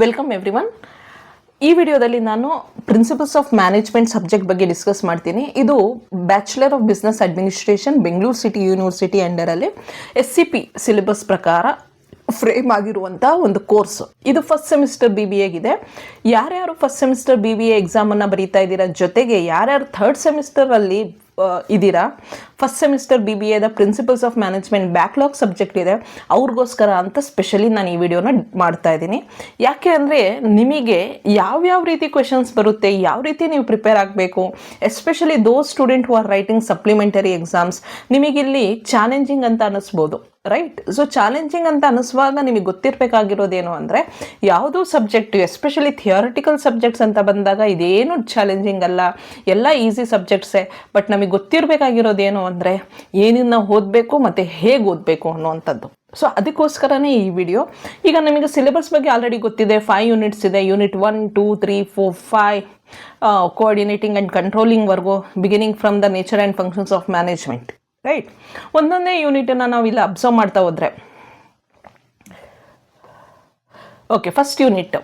Welcome everyone. ಈ ವಿಡಿಯೋದಲ್ಲಿ ನಾನು ಪ್ರಿನ್ಸಿಪಲ್ಸ್ ಆಫ್ ಮ್ಯಾನೇಜ್ಮೆಂಟ್ ಸಬ್ಜೆಕ್ಟ್ ಬಗ್ಗೆ ಡಿಸ್ಕಸ್ ಮಾಡ್ತೀನಿ. ಇದು bachelor of business administration Bengaluru city university ಅಂಡರಲ್ಲಿ SCP ಸಿಲೆಬಸ್ ಪ್ರಕಾರ ಫ್ರೇಮ್ ಆಗಿರುವಂಥ ಒಂದು ಕೋರ್ಸ್. ಇದು ಫಸ್ಟ್ ಸೆಮಿಸ್ಟರ್ BBAಗಿದೆ. ಯಾರ್ಯಾರು ಫಸ್ಟ್ ಸೆಮಿಸ್ಟರ್ BBA ಎಕ್ಸಾಮನ್ನು ಬರೀತಾ ಇದ್ದೀರಾ, ಜೊತೆಗೆ ಯಾರ್ಯಾರು ಥರ್ಡ್ ಸೆಮಿಸ್ಟರಲ್ಲಿ ಇದ್ದೀರಾ, ಫಸ್ಟ್ ಸೆಮಿಸ್ಟರ್ BBAದ principles of management backlog subject ಇದೆ, ಅವ್ರಿಗೋಸ್ಕರ ಅಂತ ಸ್ಪೆಷಲಿ ನಾನು ಈ ವಿಡಿಯೋನ ಮಾಡ್ತಾ ಇದ್ದೀನಿ. ಯಾಕೆ ಅಂದರೆ ನಿಮಗೆ ಯಾವ್ಯಾವ ರೀತಿ ಕ್ವೆಶನ್ಸ್ ಬರುತ್ತೆ, ಯಾವ ರೀತಿ ನೀವು ಪ್ರಿಪೇರ್ ಆಗಬೇಕು, especially those student who are writing supplementary exams, ನಿಮಗಿಲ್ಲಿ ಚಾಲೆಂಜಿಂಗ್ ಅಂತ ಅನ್ನಿಸ್ಬೋದು, ರೈಟ್? ಸೊ ಚಾಲೆಂಜಿಂಗ್ ಅಂತ ಅನ್ನಿಸುವಾಗ ನಿಮಗೆ ಗೊತ್ತಿರಬೇಕಾಗಿರೋದೇನು ಅಂದರೆ, ಯಾವುದೋ ಸಬ್ಜೆಕ್ಟ್ ಎಸ್ಪೆಷಲಿ ಥಿಯರಿಟಿಕಲ್ ಸಬ್ಜೆಕ್ಟ್ಸ್ ಅಂತ ಬಂದಾಗ ಇದೇನು ಚಾಲೆಂಜಿಂಗ್ ಅಲ್ಲ, ಎಲ್ಲ ಈಸಿ ಸಬ್ಜೆಕ್ಟ್ಸೇ. ಬಟ್ ನಮಗೆ ಗೊತ್ತಿರಬೇಕಾಗಿರೋದೇನು ಅಂದರೆ ಏನನ್ನ ಓದಬೇಕು ಮತ್ತು ಹೇಗೆ ಓದಬೇಕು ಅನ್ನುವಂಥದ್ದು. ಸೊ ಅದಕ್ಕೋಸ್ಕರನೇ ಈ ವಿಡಿಯೋ. ಈಗ ನಿಮಗೆ ಸಿಲೆಬಸ್ ಬಗ್ಗೆ ಆಲ್ರೆಡಿ ಗೊತ್ತಿದೆ. 5 ಯೂನಿಟ್ಸ್ ಇದೆ. ಯೂನಿಟ್ 1, 2, 3, 4, 5 ಕೋಆರ್ಡಿನೇಟಿಂಗ್ ಆ್ಯಂಡ್ ಕಂಟ್ರೋಲಿಂಗ್ವರೆಗೂ, beginning from the nature and functions of management, right? ಒಂದೊಂದೇ ಯೂನಿಟನ್ನು ನಾವು ಇಲ್ಲಿ ಅಬ್ಸರ್ವ್ ಮಾಡ್ತಾ ಹೋದರೆ, okay, first unit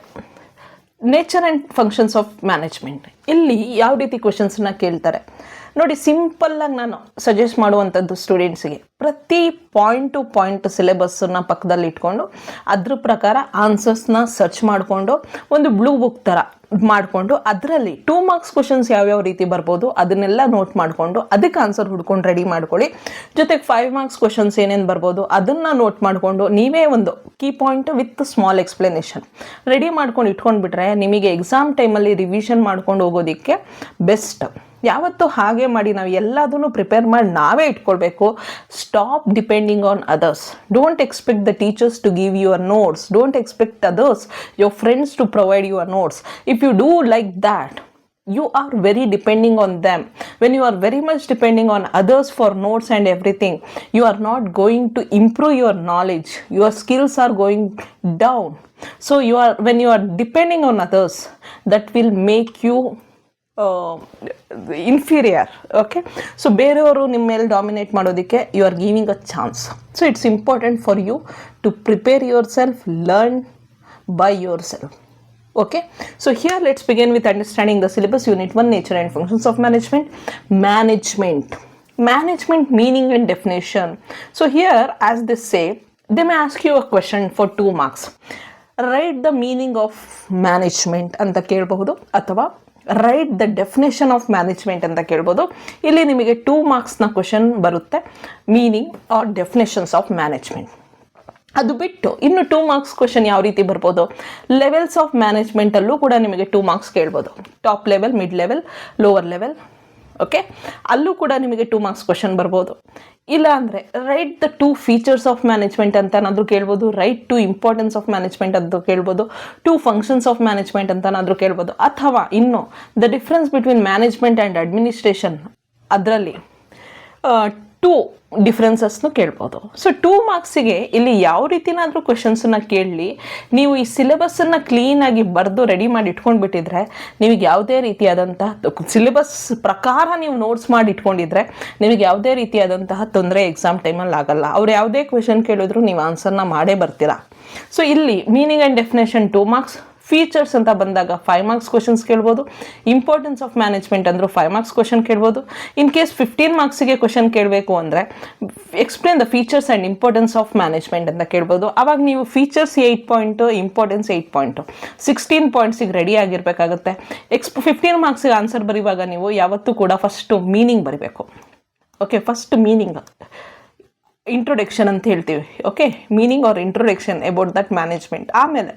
nature and functions of management. ಇಲ್ಲಿ ಯಾವ ರೀತಿ ಕ್ವೆಶನ್ಸನ್ನ ಕೇಳ್ತಾರೆ ನೋಡಿ. ಸಿಂಪಲ್ಲಾಗಿ ನಾನು ಸಜೆಸ್ಟ್ ಮಾಡುವಂಥದ್ದು ಸ್ಟೂಡೆಂಟ್ಸಿಗೆ, ಪ್ರತಿ ಪಾಯಿಂಟ್ ಟು ಪಾಯಿಂಟ್ ಸಿಲೆಬಸ್ಸನ್ನು ಪಕ್ಕದಲ್ಲಿ ಇಟ್ಕೊಂಡು ಅದ್ರ ಪ್ರಕಾರ ಆನ್ಸರ್ಸ್ನ ಸರ್ಚ್ ಮಾಡಿಕೊಂಡು ಒಂದು ಬ್ಲೂ ಬುಕ್ ಥರ ಮಾಡಿಕೊಂಡು ಅದರಲ್ಲಿ 2 ಮಾರ್ಕ್ಸ್ ಕ್ವೆಶನ್ಸ್ ಯಾವ್ಯಾವ ರೀತಿ ಬರ್ಬೋದು ಅದನ್ನೆಲ್ಲ ನೋಟ್ ಮಾಡಿಕೊಂಡು ಅದಕ್ಕೆ ಆನ್ಸರ್ ಹುಡ್ಕೊಂಡು ರೆಡಿ ಮಾಡ್ಕೊಳ್ಳಿ. ಜೊತೆಗೆ 5 ಮಾರ್ಕ್ಸ್ ಕ್ವೆಶನ್ಸ್ ಏನೇನು ಬರ್ಬೋದು ಅದನ್ನು ನೋಟ್ ಮಾಡಿಕೊಂಡು ನೀವೇ ಒಂದು key point with small explanation ready ಮಾಡ್ಕೊಂಡು ಇಟ್ಕೊಂಡ್ಬಿಟ್ರೆ ನಿಮಗೆ ಎಕ್ಸಾಮ್ ಟೈಮಲ್ಲಿ ರಿವಿಷನ್ ಮಾಡ್ಕೊಂಡು ಹೋಗೋದಕ್ಕೆ ಬೆಸ್ಟ್. ಯಾವತ್ತೂ ಹಾಗೆ ಮಾಡಿ ನಾವು ಎಲ್ಲದನ್ನು ಪ್ರಿಪೇರ್ ಮಾಡಿ ನಾವೇ ಇಟ್ಕೊಳ್ಬೇಕು. Stop depending on others. Don't expect the teachers to give your notes. Don't expect others, your friends to provide your notes. If you do like that, you are very depending on them. When you are very much depending on others for notes and everything, you are not going to improve your knowledge. Your skills are going down. So when you are depending on others, that will make you inferior. Okay, so ಬೇರೆಯವರು ನಿಮ್ಮ ಮೇಲೆ dominate ಮಾಡೋದಕ್ಕೆ you are giving a chance. So it's important for you to prepare yourself, learn by yourself. Okay, so here let's begin with understanding the syllabus. Unit 1, nature and functions of management. Management meaning and definition. So here, as they say, they may ask you a question for 2 marks. Write the meaning of management ಅಂತ ಕೇಳಬಹುದು, ಅಥವಾ write the definition of management ಅಂತ ಕೇಳ್ಬೋದು. ಇಲ್ಲಿ ನಿಮಗೆ 2 ಮಾರ್ಕ್ಸ್ನ question ಬರುತ್ತೆ, meaning or definitions of management. ಅದು ಬಿಟ್ಟು ಇನ್ನು 2 ಮಾರ್ಕ್ಸ್ ಕ್ವೆಶನ್ ಯಾವ ರೀತಿ ಬರ್ಬೋದು, ಲೆವೆಲ್ಸ್ ಆಫ್ ಮ್ಯಾನೇಜ್ಮೆಂಟಲ್ಲೂ ಕೂಡ ನಿಮಗೆ 2 ಮಾರ್ಕ್ಸ್ ಕೇಳ್ಬೋದು. Top level, mid level, lower level. Okay, ಅಲ್ಲೂ ಕೂಡ ನಿಮಗೆ 2 ಮಾರ್ಕ್ಸ್ ಕ್ವೆಶನ್ ಬರ್ಬೋದು. ಇಲ್ಲ ಅಂದರೆ write the 2 features of management ಅಂತನಾದರೂ ಕೇಳ್ಬೋದು, ರೈಟ್ 2 ಇಂಪಾರ್ಟೆನ್ಸ್ ಆಫ್ ಮ್ಯಾನೇಜ್ಮೆಂಟ್ ಅಂತ ಕೇಳ್ಬೋದು, 2 ಫಂಕ್ಷನ್ಸ್ ಆಫ್ ಮ್ಯಾನೇಜ್ಮೆಂಟ್ ಅಂತನಾದರೂ ಕೇಳ್ಬೋದು, ಅಥವಾ ಇನ್ನು the difference between management and administration, ಅದರಲ್ಲಿ 2 ಡಿಫ್ರೆನ್ಸಸ್ನು ಕೇಳ್ಬೋದು. ಸೊ 2 ಮಾರ್ಕ್ಸಿಗೆ ಇಲ್ಲಿ ಯಾವ ರೀತಿನಾದರೂ ಕ್ವೆಶನ್ಸನ್ನು ಕೇಳಲಿ, ನೀವು ಈ ಸಿಲೆಬಸ್ಸನ್ನು ಕ್ಲೀನಾಗಿ ಬರೆದು ರೆಡಿ ಮಾಡಿ ಇಟ್ಕೊಂಡು ಬಿಟ್ಟಿದ್ರೆ, ನಿಮಗೆ ಯಾವುದೇ ರೀತಿಯಾದಂತಹ ಸಿಲೆಬಸ್ ಪ್ರಕಾರ ನೀವು ನೋಟ್ಸ್ ಮಾಡಿ ಇಟ್ಕೊಂಡಿದ್ರೆ ನಿಮಗೆ ಯಾವುದೇ ರೀತಿಯಾದಂತಹ ತೊಂದರೆ ಎಕ್ಸಾಮ್ ಟೈಮಲ್ಲಿ ಆಗಲ್ಲ. ಅವ್ರು ಯಾವುದೇ ಕ್ವೆಶನ್ ಕೇಳಿದ್ರು ನೀವು ಆನ್ಸರ್ನ ಮಾಡೇ ಬರ್ತೀರಾ. ಸೊ ಇಲ್ಲಿ meaning and definition 2 marks. Features ಅಂತ ಬಂದಾಗ 5 ಮಾರ್ಕ್ಸ್ ಕ್ವೆಶನ್ಸ್ ಕೇಳ್ಬೋದು. ಇಂಪಾರ್ಟೆನ್ಸ್ ಆಫ್ ಮ್ಯಾನೇಜ್ಮೆಂಟ್ ಅಂದರೂ 5 ಮಾರ್ಕ್ಸ್ ಕ್ವೆಶನ್ ಕೇಳ್ಬೋದು. ಇನ್ ಕೇಸ್ 15 ಮಾರ್ಕ್ಸಿಗೆ ಕ್ವೆಶನ್ ಕೇಳಬೇಕು ಅಂದರೆ explain the features and importance of management ಅಂತ ಕೇಳ್ಬೋದು. ಆವಾಗ ನೀವು ಫೀಚರ್ಸ್ 8 ಪಾಯಿಂಟು, ಇಂಪಾರ್ಟೆನ್ಸ್ 8 ಪಾಯಿಂಟು, 16 ಪಾಯಿಂಟ್ಸಿಗೆ ರೆಡಿ ಆಗಿರಬೇಕಾಗುತ್ತೆ. 15 ಮಾರ್ಕ್ಸಿಗೆ ಆನ್ಸರ್ ಬರೆಯುವಾಗ ನೀವು ಯಾವತ್ತೂ ಕೂಡ ಫಸ್ಟು ಮೀನಿಂಗ್ ಬರೀಬೇಕು. ಓಕೆ, ಫಸ್ಟ್ ಮೀನಿಂಗ್, ಇಂಟ್ರೊಡಕ್ಷನ್ ಅಂತ ಹೇಳ್ತೀವಿ. Okay, meaning or introduction about that management. ಆಮೇಲೆ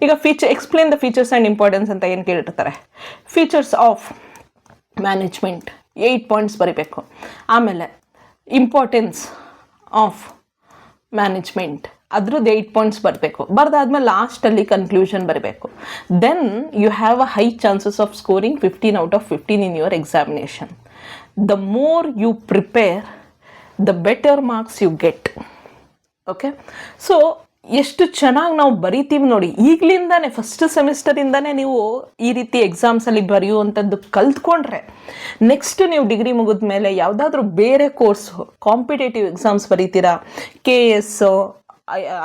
ಈಗ explain the features and importance ಅಂತ ಏನು ಕೇಳಿರ್ತಾರೆ, ಫೀಚರ್ಸ್ ಆಫ್ ಮ್ಯಾನೇಜ್ಮೆಂಟ್ 8 ಪಾಯಿಂಟ್ಸ್ ಬರೀಬೇಕು. ಆಮೇಲೆ ಇಂಪಾರ್ಟೆನ್ಸ್ ಆಫ್ ಮ್ಯಾನೇಜ್ಮೆಂಟ್ ಅದ್ರದ್ದು 8 ಪಾಯಿಂಟ್ಸ್ ಬರಬೇಕು. ಬರೆದಾದ್ಮೇಲೆ ಲಾಸ್ಟಲ್ಲಿ ಕನ್ಕ್ಲೂಷನ್ ಬರಬೇಕು. Then you have a high chances of scoring 15 out of 15 in your examination. The more you prepare, the better marks you get. Okay, so ಎಷ್ಟು ಚೆನ್ನಾಗಿ ನಾವು ಬರಿತೀವಿ ನೋಡಿ. ಈಗಲಿಂದಾನೇ ಫಸ್ಟ್ ಸೆಮಿಸ್ಟರಿಂದನೇ ನೀವು ಈ ರೀತಿ ಎಕ್ಸಾಮ್ಸಲ್ಲಿ ಬರೆಯುವಂಥದ್ದು ಕಲ್ತ್ಕೊಂಡ್ರೆ ನೆಕ್ಸ್ಟ್ ನೀವು ಡಿಗ್ರಿ ಮುಗಿದ ಮೇಲೆ ಯಾವುದಾದ್ರೂ ಬೇರೆ ಕೋರ್ಸು ಕಾಂಪಿಟೇಟಿವ್ ಎಕ್ಸಾಮ್ಸ್ ಬರೀತೀರಾ, KS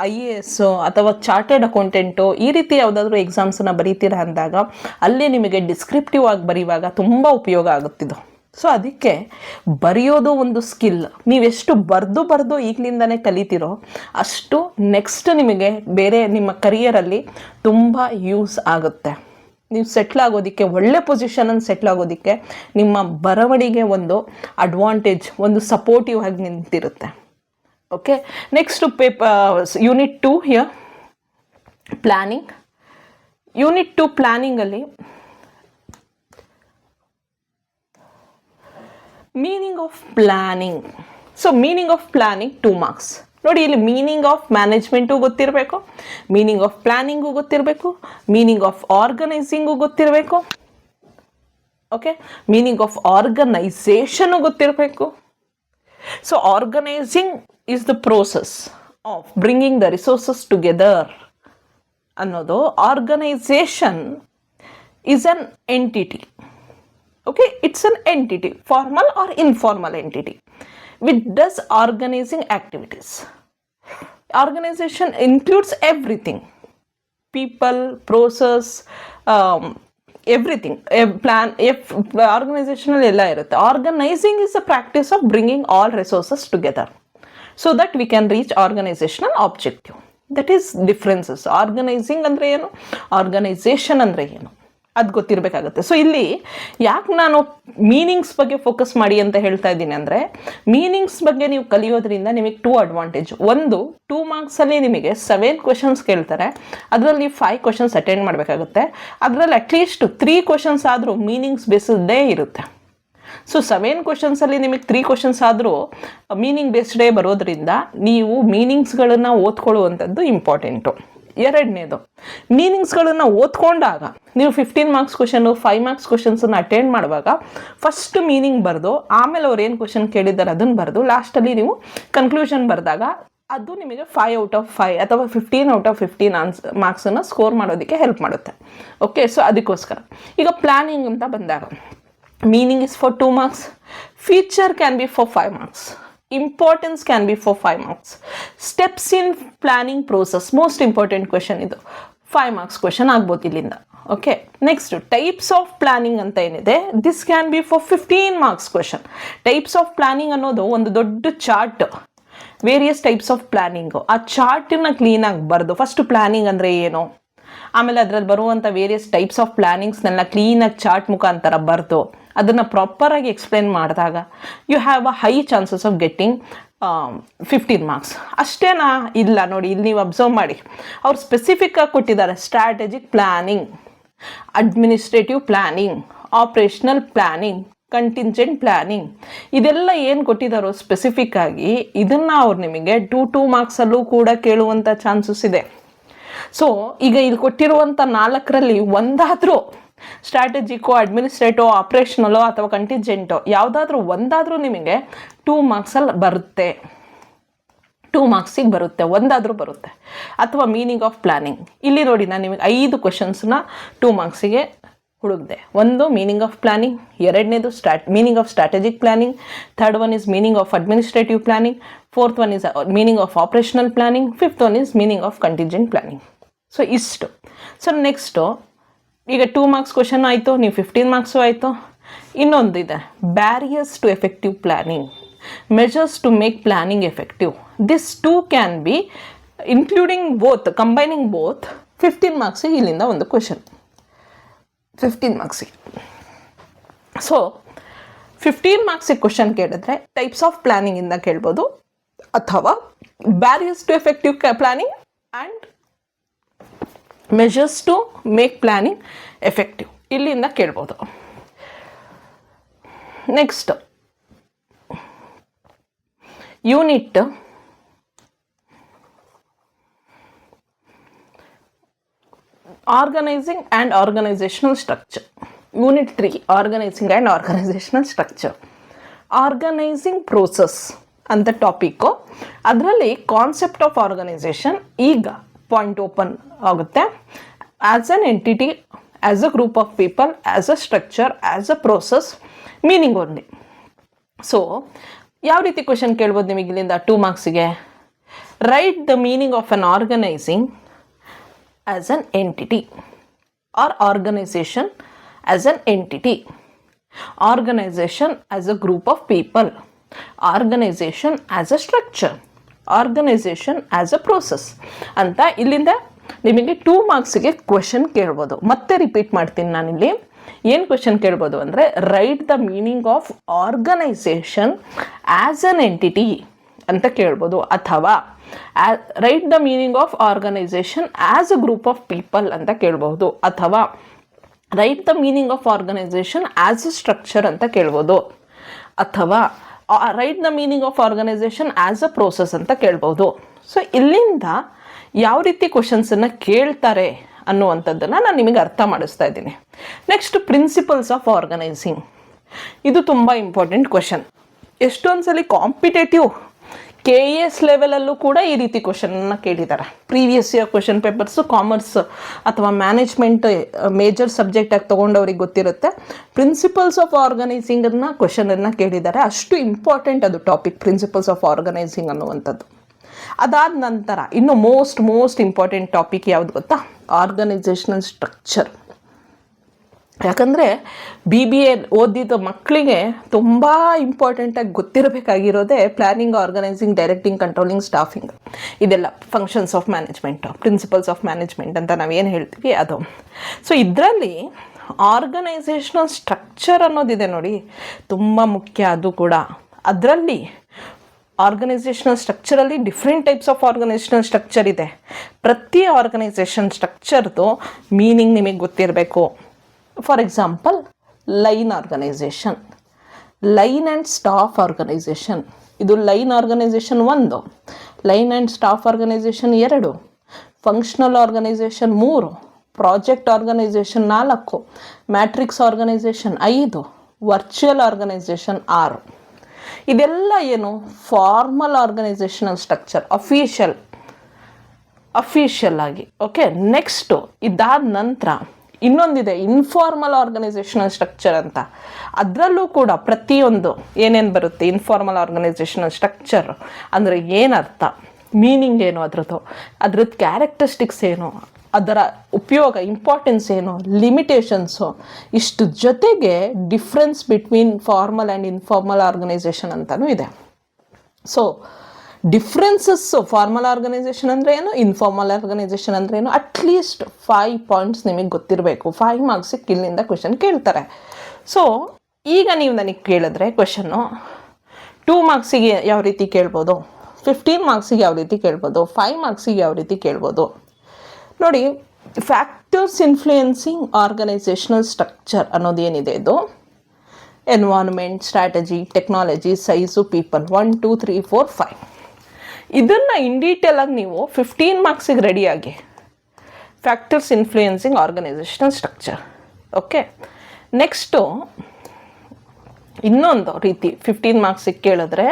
IAS ಅಥವಾ ಚಾರ್ಟರ್ಡ್ ಅಕೌಂಟೆಂಟು ಈ ರೀತಿ ಯಾವುದಾದ್ರೂ ಎಕ್ಸಾಮ್ಸನ್ನ ಬರೀತೀರಾ ಅಂದಾಗ ಅಲ್ಲಿ ನಿಮಗೆ ಡಿಸ್ಕ್ರಿಪ್ಟಿವ್ ಆಗಿ ಬರೆಯುವಾಗ ತುಂಬ ಉಪಯೋಗ ಆಗುತ್ತಿದ್ದು. ಸೊ ಅದಕ್ಕೆ ಬರೆಯೋದು ಒಂದು ಸ್ಕಿಲ್. ನೀವೆಷ್ಟು ಬರೆದು ಈಗಲಿಂದನೇ ಕಲಿತೀರೋ ಅಷ್ಟು ನೆಕ್ಸ್ಟ್ ನಿಮಗೆ ಬೇರೆ ನಿಮ್ಮ ಕರಿಯರಲ್ಲಿ ತುಂಬ ಯೂಸ್ ಆಗುತ್ತೆ. ನೀವು ಸೆಟ್ಲ್ ಆಗೋದಕ್ಕೆ, ಒಳ್ಳೆ ಪೊಸಿಷನಲ್ಲಿ ಸೆಟ್ಲ್ ಆಗೋದಕ್ಕೆ ನಿಮ್ಮ ಬರವಣಿಗೆ ಒಂದು ಅಡ್ವಾಂಟೇಜ್, ಒಂದು ಸಪೋರ್ಟಿವ್ ಆಗಿ ನಿಂತಿರುತ್ತೆ. Okay, next unit 2 here planning. Unit 2 ಪ್ಲ್ಯಾನಿಂಗಲ್ಲಿ meaning of planning. So meaning of planning 2 marks. ನೋಡಿ, ಇಲ್ಲಿ ಮೀನಿಂಗ್ ಆಫ್ ಮ್ಯಾನೇಜ್ಮೆಂಟು ಗೊತ್ತಿರಬೇಕು, ಮೀನಿಂಗ್ ಆಫ್ ಪ್ಲ್ಯಾನಿಂಗು ಗೊತ್ತಿರಬೇಕು, ಮೀನಿಂಗ್ ಆಫ್ ಆರ್ಗನೈಸಿಂಗು ಗೊತ್ತಿರಬೇಕು. ಓಕೆ, ಮೀನಿಂಗ್ ಆಫ್ ಆರ್ಗನೈಸೇಷನು ಗೊತ್ತಿರಬೇಕು. So organising is the process of bringing the resources together ಅನ್ನೋದು. Organisation is an entity. Okay, it's an entity, formal or informal entity, which does organizing activities. Organization includes everything: people, process, everything. Plan. If organizational ella irutte. Organizing is the practice of bringing all resources together so that we can reach organizational objective. That is differences. Organizing andre ಏನು, organisation ಅಂದರೆ ಏನು, ಅದು ಗೊತ್ತಿರಬೇಕಾಗುತ್ತೆ. So ಇಲ್ಲಿ ಯಾಕೆ ನಾನು meanings ಬಗ್ಗೆ focus ಮಾಡಿ ಅಂತ ಹೇಳ್ತಾ ಇದ್ದೀನಿ ಅಂದರೆ, ಮೀನಿಂಗ್ಸ್ ಬಗ್ಗೆ ನೀವು ಕಲಿಯೋದ್ರಿಂದ ನಿಮಗೆ 2 ಅಡ್ವಾಂಟೇಜ್. ಒಂದು, 2 ಮಾರ್ಕ್ಸಲ್ಲಿ ನಿಮಗೆ 7 ಕ್ವೆಶನ್ಸ್ ಕೇಳ್ತಾರೆ, ಅದರಲ್ಲಿ 5 ಕ್ವೆಶನ್ಸ್ ಅಟೆಂಡ್ ಮಾಡಬೇಕಾಗುತ್ತೆ. ಅದರಲ್ಲಿ ಅಟ್ಲೀಸ್ಟ್ 3 ಕ್ವೆಶನ್ಸ್ ಆದರೂ ಮೀನಿಂಗ್ಸ್ ಬೇಸ್ಡೇ ಇರುತ್ತೆ. ಸೊ 7 ಕ್ವೆಶನ್ಸಲ್ಲಿ ನಿಮಗೆ 3 ಕ್ವೆಶನ್ಸ್ ಆದರೂ ಮೀನಿಂಗ್ ಬೇಸ್ಡೇ ಬರೋದ್ರಿಂದ ನೀವು ಮೀನಿಂಗ್ಸ್ಗಳನ್ನು ಓದ್ಕೊಳ್ಳುವಂಥದ್ದು ಇಂಪಾರ್ಟೆಂಟು. ಎರಡನೇದು, ಮೀನಿಂಗ್ಸ್ಗಳನ್ನು ಓದ್ಕೊಂಡಾಗ ನೀವು 15 ಮಾರ್ಕ್ಸ್ ಕ್ವೆಶನು, 5 ಮಾರ್ಕ್ಸ್ ಕ್ವೆಶನ್ಸನ್ನು ಅಟೆಂಡ್ ಮಾಡುವಾಗ ಫಸ್ಟ್ ಮೀನಿಂಗ್ ಬರೆದು, ಆಮೇಲೆ ಅವ್ರು ಏನು ಕ್ವೆಶನ್ ಕೇಳಿದ್ದಾರೆ ಅದನ್ನು ಬರೆದು, ಲಾಸ್ಟಲ್ಲಿ ನೀವು ಕನ್ಕ್ಲೂಷನ್ ಬರೆದಾಗ ಅದು ನಿಮಗೆ 5 ಔಟ್ ಆಫ್ 5 ಅಥವಾ 15 ಔಟ್ ಆಫ್ 15 ಮಾರ್ಕ್ಸನ್ನು ಸ್ಕೋರ್ ಮಾಡೋದಕ್ಕೆ ಹೆಲ್ಪ್ ಮಾಡುತ್ತೆ. ಓಕೆ, ಸೊ ಅದಕ್ಕೋಸ್ಕರ ಈಗ ಪ್ಲ್ಯಾನಿಂಗ್ ಅಂತ ಬಂದಾಗ, meaning is for 2 marks, feature can be for 5 marks, importance can be for 5 marks. Steps in planning process, most important question ಇದು, 5 marks question ಆಗ್ಬೋದು ಇಲ್ಲಿಂದ. Okay, next types of planning ಅಂತ ಏನಿದೆ, this can be for 15 marks question. Types of planning ಅನ್ನೋದು ಒಂದು ದೊಡ್ಡ chart, various types of planning. ಆ ಚಾರ್ಟನ್ನ ಕ್ಲೀನಾಗಿ ಬರೆದು, ಫಸ್ಟ್ ಪ್ಲಾನಿಂಗ್ ಅಂದರೆ ಏನು, ಆಮೇಲೆ ಅದರಲ್ಲಿ ಬರುವಂಥ ವೇರಿಯಸ್ ಟೈಪ್ಸ್ ಆಫ್ ಪ್ಲಾನಿಂಗ್ಸ್ನೆಲ್ಲ ಕ್ಲೀನಾಗಿ ಚಾರ್ಟ್ ಮುಖಾಂತರ ಬರೆದು ಅದನ್ನು ಪ್ರಾಪರಾಗಿ ಎಕ್ಸ್ಪ್ಲೇನ್ ಮಾಡಿದಾಗ you have a high chances of getting 15 marks. ಅಷ್ಟೇನಾ? ಇಲ್ಲ, ನೋಡಿ ಇಲ್ಲಿ ನೀವು ಅಬ್ಸರ್ವ್ ಮಾಡಿ, ಅವ್ರು ಸ್ಪೆಸಿಫಿಕ್ಕಾಗಿ ಕೊಟ್ಟಿದ್ದಾರೆ. Strategic planning, administrative planning, operational planning, contingent planning, ಇದೆಲ್ಲ ಏನು ಕೊಟ್ಟಿದ್ದಾರೋ ಸ್ಪೆಸಿಫಿಕ್ ಆಗಿ, ಇದನ್ನು ಅವ್ರು ನಿಮಗೆ 2 ಮಾರ್ಕ್ಸಲ್ಲೂ ಕೂಡ ಕೇಳುವಂಥ ಚಾನ್ಸಸ್ ಇದೆ. ಸೊ ಈಗ ಇಲ್ಲಿ ಕೊಟ್ಟಿರುವಂಥ 4ರಲ್ಲಿ ಒಂದಾದರೂ ಸ್ಟ್ರಾಟಜಿಕೋ, ಅಡ್ಮಿನಿಸ್ಟ್ರೇಟೋ, ಆಪ್ರೇಷನಲೋ ಅಥವಾ ಕಂಟಿಂಜೆಂಟೋ ಯಾವುದಾದ್ರೂ ಒಂದಾದರೂ ನಿಮಗೆ 2 ಮಾರ್ಕ್ಸಲ್ಲಿ ಬರುತ್ತೆ, 2 ಮಾರ್ಕ್ಸಿಗೆ ಬರುತ್ತೆ, ಒಂದಾದರೂ ಬರುತ್ತೆ. ಅಥವಾ ಮೀನಿಂಗ್ ಆಫ್ ಪ್ಲ್ಯಾನಿಂಗ್, ಇಲ್ಲಿ ನೋಡಿ ನಾನು ನಿಮಗೆ 5 ಕ್ವೆಶನ್ಸ್ನ 2 ಮಾರ್ಕ್ಸಿಗೆ ಹುಡುಕಿದೆ. ಒಂದು ಮೀನಿಂಗ್ ಆಫ್ ಪ್ಲ್ಯಾನಿಂಗ್, ಎರಡನೇದು meaning of strategic planning, third one is meaning of administrative planning, fourth one is meaning of operational planning, fifth one is meaning of contingent planning. So ಇಷ್ಟು. So next ಈಗ 2 marks question ಆಯಿತು, ನೀವು 15 marks ಆಯಿತು. ಇನ್ನೊಂದು ಇದೆ, barriers to effective planning, measures to make planning effective. This 2 can be including both, combining both. 15 ಮಾರ್ಕ್ಸಿಗೆ ಇಲ್ಲಿಂದ ಒಂದು ಕ್ವೆಶನ್, 15 ಮಾರ್ಕ್ಸಿಗೆ. ಸೊ 15 ಮಾರ್ಕ್ಸಿಗೆ ಕ್ವೆಶನ್ ಕೇಳಿದ್ರೆ ಟೈಪ್ಸ್ ಆಫ್ ಪ್ಲ್ಯಾನಿಂಗಿಂದ ಕೇಳ್ಬೋದು, ಅಥವಾ barriers to effective planning and measures to make planning effective, ಇಲ್ಲಿಂದ ಕೇಳ್ಬೋದು. Next unit organising and organisational structure. Unit 3 organising and organisational structure. Organising process ಅಂತ ಟಾಪಿಕ್ಕು, ಅದರಲ್ಲಿ ಕಾನ್ಸೆಪ್ಟ್ ಆಫ್ ಆರ್ಗನೈಸೇಷನ್ ಈಗ ಪಾಯಿಂಟ್ ಓಪನ್ ಆಗುತ್ತೆ. As an entity, as a group of people, as a structure, as a process, meaning only. So ಯಾವ ರೀತಿ question ಕೇಳ್ಬೋದು ನಿಮಗೆ ಇಲ್ಲಿಂದ 2 ಮಾರ್ಕ್ಸಿಗೆ? Write the meaning of an organising as an entity or organisation as an entity, organisation as a group of people, organisation as a structure, organisation as a process ಅಂತ ಇಲ್ಲಿಂದ ನಿಮಗೆ 2 ಮಾರ್ಕ್ಸಿಗೆ question ಕೇಳ್ಬೋದು. ಮತ್ತೆ ರಿಪೀಟ್ ಮಾಡ್ತೀನಿ ನಾನಿಲ್ಲಿ. ಏನು ಕ್ವೆಶನ್ ಕೇಳ್ಬೋದು ಅಂದರೆ, write the meaning of organisation as an entity ಅಂತ ಕೇಳ್ಬೋದು, ಅಥವಾ write the meaning of organisation as a group of people ಅಂತ ಕೇಳ್ಬೋದು, ಅಥವಾ write the meaning of organisation as a structure ಅಂತ ಕೇಳ್ಬೋದು, ಅಥವಾ write the meaning of organisation as a process ಅಂತ ಕೇಳ್ಬೋದು. ಸೊ ಇಲ್ಲಿಂದ ಯಾವ ರೀತಿ ಕ್ವಶನ್ಸನ್ನು ಕೇಳ್ತಾರೆ ಅನ್ನುವಂಥದ್ದನ್ನು ನಾನು ನಿಮಗೆ ಅರ್ಥ ಮಾಡಿಸ್ತಾ ಇದ್ದೀನಿ. Next, principles of organising. ಇದು ತುಂಬ ಇಂಪಾರ್ಟೆಂಟ್ ಕ್ವಶನ್. ಎಷ್ಟೊಂದು ಸಲ ಕಾಂಪಿಟೇಟಿವ್ KES ಲೆವೆಲಲ್ಲೂ ಕೂಡ ಈ ರೀತಿ ಕ್ವಶನನ್ನು ಕೇಳಿದ್ದಾರೆ. Previous year question papers commerce ಅಥವಾ ಮ್ಯಾನೇಜ್ಮೆಂಟ್ ಮೇಜರ್ ಸಬ್ಜೆಕ್ಟಾಗಿ ತೊಗೊಂಡವ್ರಿಗೆ ಗೊತ್ತಿರುತ್ತೆ. ಪ್ರಿನ್ಸಿಪಲ್ಸ್ ಆಫ್ ಆರ್ಗನೈಸಿಂಗನ್ನು ಕ್ವಶನನ್ನು ಕೇಳಿದ್ದಾರೆ. ಅಷ್ಟು ಇಂಪಾರ್ಟೆಂಟ್ ಅದು ಟಾಪಿಕ್, ಪ್ರಿನ್ಸಿಪಲ್ಸ್ ಆಫ್ ಆರ್ಗನೈಸಿಂಗ್ ಅನ್ನುವಂಥದ್ದು. ಅದಾದ ನಂತರ ಇನ್ನು ಮೋಸ್ಟ್ ಇಂಪಾರ್ಟೆಂಟ್ ಟಾಪಿಕ್ ಯಾವುದು ಗೊತ್ತಾ? Organisational structure. ಯಾಕಂದರೆ BBA ಓದಿದ ಮಕ್ಕಳಿಗೆ ತುಂಬ ಇಂಪಾರ್ಟೆಂಟಾಗಿ ಗೊತ್ತಿರಬೇಕಾಗಿರೋದೇ planning, organising, directing, controlling, staffing. ಇದೆಲ್ಲ functions of management, principles of management ಅಂತ ನಾವೇನು ಹೇಳ್ತೀವಿ ಅದು. ಸೊ ಇದರಲ್ಲಿ ಆರ್ಗನೈಸೇಷನಲ್ ಸ್ಟ್ರಕ್ಚರ್ ಅನ್ನೋದಿದೆ ನೋಡಿ, ತುಂಬ ಮುಖ್ಯ ಅದು ಕೂಡ. ಅದರಲ್ಲಿ ಆರ್ಗನೈಸೇಷನಲ್ ಸ್ಟ್ರಕ್ಚರಲ್ಲಿ different types of organisational structure ಇದೆ. ಪ್ರತಿ ಆರ್ಗನೈಸೇಷನ್ ಸ್ಟ್ರಕ್ಚರ್ದು ಮೀನಿಂಗ್ ನಿಮಗೆ ಗೊತ್ತಿರಬೇಕು. For example, line organisation, line and staff organisation. ಇದು line organisation 1, line and staff organisation 2, functional organisation 3, project organisation 4, matrix organisation 5, virtual organisation 6. ಇದೆಲ್ಲ ಏನು? ಫಾರ್ಮಲ್ ಆರ್ಗನೈಸೇಷನಲ್ ಸ್ಟ್ರಕ್ಚರ್, ಅಫಿಷಿಯಲ್ ಆಗಿ. Okay, next ಇದಾದ ನಂತರ ಇನ್ನೊಂದಿದೆ ಇನ್ಫಾರ್ಮಲ್ ಆರ್ಗನೈಸೇಷನಲ್ ಸ್ಟ್ರಕ್ಚರ್ ಅಂತ. ಅದರಲ್ಲೂ ಕೂಡ ಪ್ರತಿಯೊಂದು ಏನೇನು ಬರುತ್ತೆ, ಇನ್ಫಾರ್ಮಲ್ ಆರ್ಗನೈಸೇಷನಲ್ ಸ್ಟ್ರಕ್ಚರ್ ಅಂದರೆ ಏನರ್ಥ, ಮೀನಿಂಗ್ ಏನು, ಅದ್ರದ್ದು ಕ್ಯಾರೆಕ್ಟರಿಸ್ಟಿಕ್ಸ್ ಏನು, ಅದರ ಉಪಯೋಗ, ಇಂಪಾರ್ಟೆನ್ಸ್ ಏನು, ಲಿಮಿಟೇಷನ್ಸು, ಇಷ್ಟು ಜೊತೆಗೆ difference between formal and informal organisation ಅಂತಲೂ ಇದೆ. ಸೊ ಡಿಫ್ರೆನ್ಸಸ್ಸು, ಫಾರ್ಮಲ್ ಆರ್ಗನೈಸೇಷನ್ ಅಂದರೆ ಏನು, ಇನ್ಫಾರ್ಮಲ್ ಆರ್ಗನೈಸೇಷನ್ ಅಂದರೆ ಏನು, ಅಟ್ಲೀಸ್ಟ್ 5 ಪಾಯಿಂಟ್ಸ್ ನಿಮಗೆ ಗೊತ್ತಿರಬೇಕು. 5 ಮಾರ್ಕ್ಸಿಗೆ ಇಲ್ಲಿಂದ ಕ್ವೆಶನ್ ಕೇಳ್ತಾರೆ. ಸೊ ಈಗ ನೀವು ನನಗೆ ಕೇಳಿದ್ರೆ ಕ್ವೆಶನ್ನು 2 ಮಾರ್ಕ್ಸಿಗೆ ಯಾವ ರೀತಿ ಕೇಳ್ಬೋದು, 15 ಮಾರ್ಕ್ಸಿಗೆ ಯಾವ ರೀತಿ ಕೇಳ್ಬೋದು, 5 ಮಾರ್ಕ್ಸಿಗೆ ಯಾವ ರೀತಿ ಕೇಳ್ಬೋದು ನೋಡಿ. ಫ್ಯಾಕ್ಟರ್ಸ್ ಇನ್ಫ್ಲೂಯೆನ್ಸಿಂಗ್ ಆರ್ಗನೈಸೇಷನಲ್ ಸ್ಟ್ರಕ್ಚರ್ ಅನ್ನೋದೇನಿದೆ, ಇದು environment, strategy, technology, size, people, 1 2 3 4 5. ಇದನ್ನು ಇನ್ ಡೀಟೇಲಾಗಿ ನೀವು 15 ಮಾರ್ಕ್ಸಿಗೆ ರೆಡಿಯಾಗಿ, factors influencing organisational structure. Okay, next ಇನ್ನೊಂದು ರೀತಿ 15 ಮಾರ್ಕ್ಸಿಗೆ ಕೇಳಿದ್ರೆ